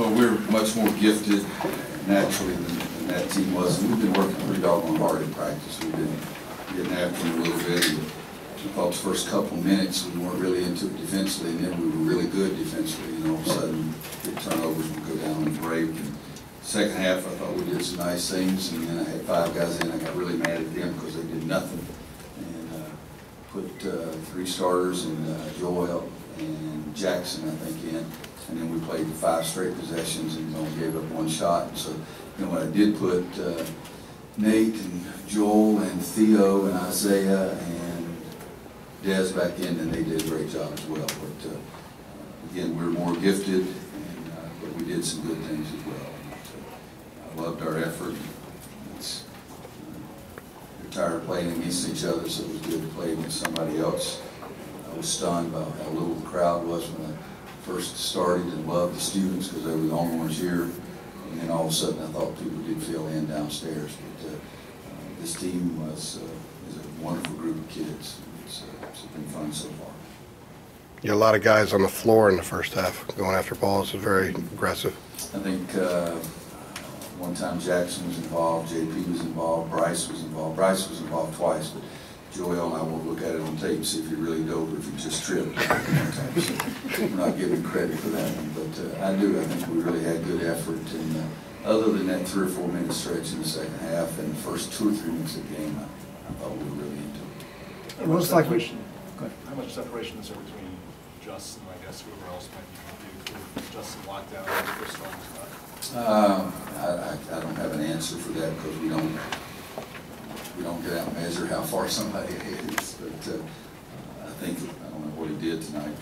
Well, we're much more gifted naturally than that team was. And we've been working pretty doggone hard in practice. We've been getting after them a little bit. I thought the first couple minutes we weren't really into it defensively, and then we were really good defensively. And all of a sudden, get turnovers, we go down and break. And second half, I thought we did some nice things, and then I had 5 guys in. I got really mad at them because they did nothing. And put 3 starters and Joel and Jackson, I think, in. And then we played 5 straight possessions and only gave up 1 shot. And so, you know, when I did put Nate and Joel and Theo and Isaiah and Des back in, and they did a great job as well. But again, we're more gifted, and, but we did some good things as well. I loved our effort. We're tired of playing against each other, so it was good to play against somebody else. I was stunned by how little the crowd was when I first started, and loved the students because they were the only ones here. And then all of a sudden I thought people did fill in downstairs. But this team is a wonderful group of kids. It's been fun so far. You had a lot of guys on the floor in the first half going after balls. It was very aggressive. I think one time Jackson was involved, JP was involved, Bryce was involved. Bryce was involved twice, but Joel and I won't look at it on tape and see if he really dove or if he just tripped. So we're not giving credit for that one, but I do. I think we really had good effort. And other than that 3 or 4 minute stretch in the second half and the first 2 or 3 minutes of the game, I thought we were really into it. It looks like we. How much separation is there between Justin, I guess, whoever else might be Justin lockdown or strong spot? I don't have an answer for that because we don't get out and measure how far somebody is. But I think, I don't know what he did tonight.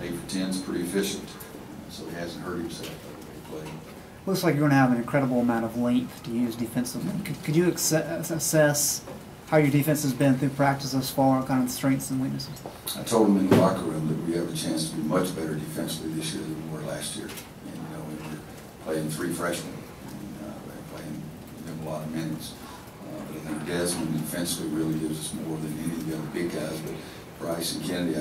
8 for 10 is pretty efficient, so he hasn't hurt himself the way he played. Looks like you're going to have an incredible amount of length to use defensively. Could you assess how your defense has been through practice thus far, kind of the strengths and weaknesses? I told them in the locker room that we have a chance to be much better defensively this year than we were last year. And you know, we were playing 3 freshmen, and playing them a lot of minutes. But I think Desmond defensively really gives us more than any of the other big guys. But Bryce and Kennedy,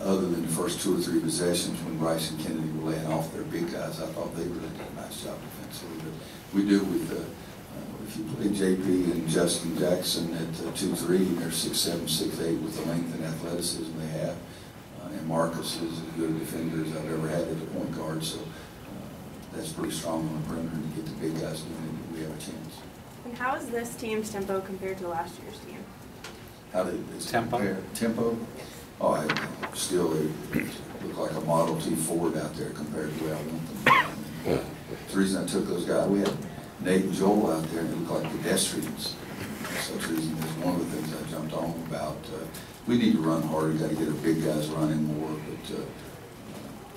other than the first 2 or 3 possessions when Bryce and Kennedy were laying off their big guys, I thought they really did a nice job defensively. But we do with if you play JP and Justin Jackson at 2-3, they're 6'7", 6'8", with the length and athleticism they have. And Marcus is as good a defender as I've ever had at the point guard, so that's pretty strong on the perimeter to get the big guys doing it. We have a chance. And how is this team's tempo compared to last year's team? How did it tempo? compare? Tempo? Oh, I still look like a Model T Ford out there compared to where I want them. The reason I took those guys, we had Nate and Joel out there, and they look like pedestrians. For such reason, that's one of the things I jumped on about. We need to run harder. Got to get our big guys running more, but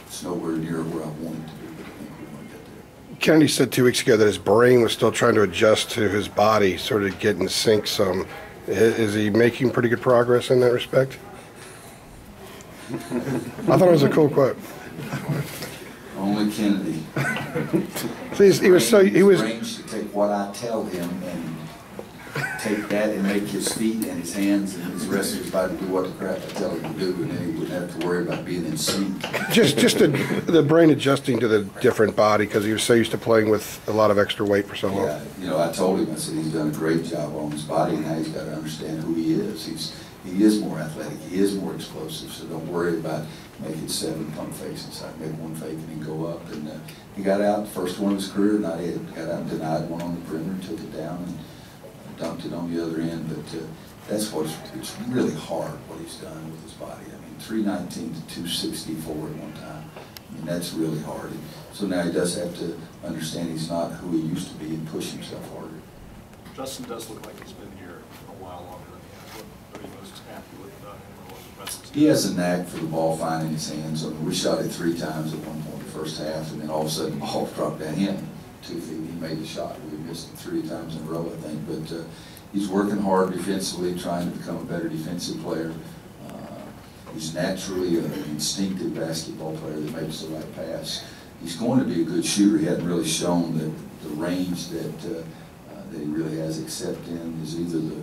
it's nowhere near where I want it to be. But I think we're going to get there. Kennedy said 2 weeks ago that his brain was still trying to adjust to his body, sort of get in sync some. Is he making pretty good progress in that respect? I thought it was a cool quote. Only Kennedy. Please, he was arranged to take what I tell him and take that and make his feet and his hands and his rest of his body do what the crap I tell him to do, and then he wouldn't have to worry about being in sync. just the brain adjusting to the different body because he was so used to playing with a lot of extra weight for so long. Yeah, you know, I told him, I said he's done a great job on his body, and now he's got to understand who he is. He is more athletic, he is more explosive, so don't worry about making 7 pump fakes inside. Make 1 fake and then go up. And he got out, the first one of his career, not it. Got out and denied one on the perimeter, took it down, and dumped it on the other end. But that's it's really hard what he's done with his body. I mean, 319 to 264 at one time. I mean, that's really hard. And so now he does have to understand he's not who he used to be and push himself harder. Justin does look like he's been here a while longer than he has. What are you most happy with him or what impresses you? He has a knack for the ball finding his hands. I mean, we shot it 3 times at one point in the first half, and then all of a sudden the ball dropped down him 2 feet. He made the shot. We missed it 3 times in a row, I think. But he's working hard defensively, trying to become a better defensive player. He's naturally an instinctive basketball player that makes the right pass. He's going to be a good shooter. He hadn't really shown the range that he really has, except in is either the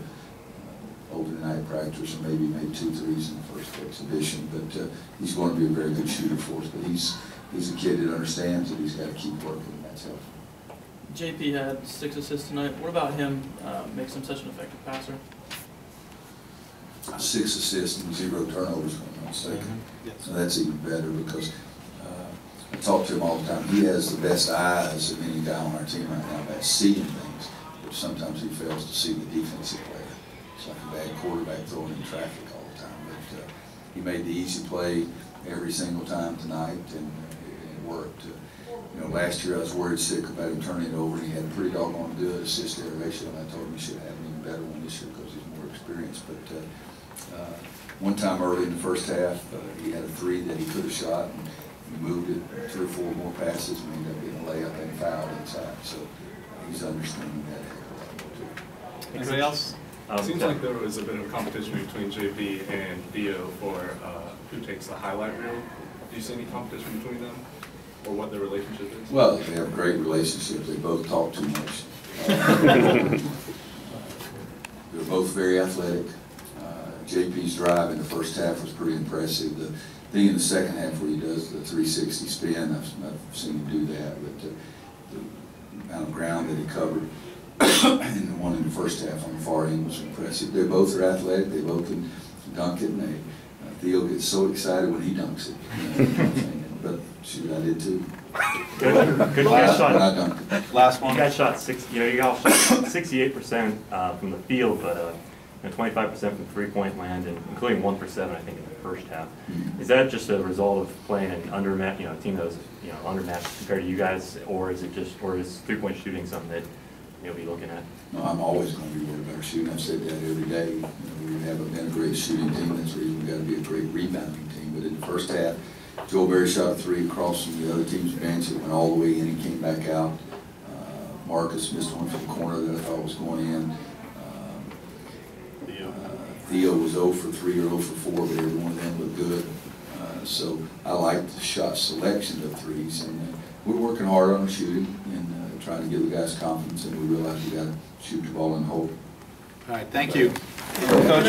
opening night practice, or maybe made 2 threes in the first exhibition. But he's going to be a very good shooter for us. But he's a kid that understands that he's got to keep working, and that's helpful. JP had 6 assists tonight. What about him makes him such an effective passer? 6 assists and 0 turnovers, if I'm not mistaken. So that's even better because I talk to him all the time. He has the best eyes of any guy on our team right now about seeing things, but sometimes he fails to see the defensive player. It's like a bad quarterback throwing in traffic all the time. But he made the easy play every single time tonight, and it worked. You know, last year I was worried sick about him turning it over, and he had a pretty doggone good assist-to-error ratio, and I told him he should have an even better one this year because he's more experienced. But one time early in the first half, he had a 3 that he could have shot, and he moved it 3 or 4 more passes, and ended up getting a layup and foul inside. So he's understanding that a heck of a lot more too. Anybody else? It seems like there was a bit of a competition between JP and Theo for who takes the highlight reel. Do you see any competition between them, or what their relationship is? Well, they have a great relationship. They both talk too much. They're both very athletic. JP's drive in the first half was pretty impressive. The thing in the second half where he does the 360 spin, I've seen him do that, but the amount of ground that he covered and the one in the first half on the far end was impressive. They both are athletic. They both can dunk it, and Theo gets so excited when he dunks it. You know, but shoot, I did too. Good shot. I dunked it. Last one. You guys shot 68% from the field, but 25% from three-point land, and including 1 for 7, I think, in the first half. Mm-hmm. Is that just a result of playing an undermatched, a team that was undermatched compared to you guys, or is it just, or is three-point shooting something that you'll be looking at? No, I'm always going to be worried about our shooting. I've said that every day. You know, we haven't been a great shooting team. That's the reason we've got to be a great rebounding team. But in the first half, Joel Berry shot a 3 across from the other team's bench. It went all the way in and came back out. Marcus missed one from the corner that I thought was going in. Theo was 0 for 3 or 0 for 4, but every one of them looked good. So I like the shot selection of threes, and we're working hard on our shooting and trying to give the guys confidence, and we realize we got to shoot the ball in the hole. All right, thank you. Coach.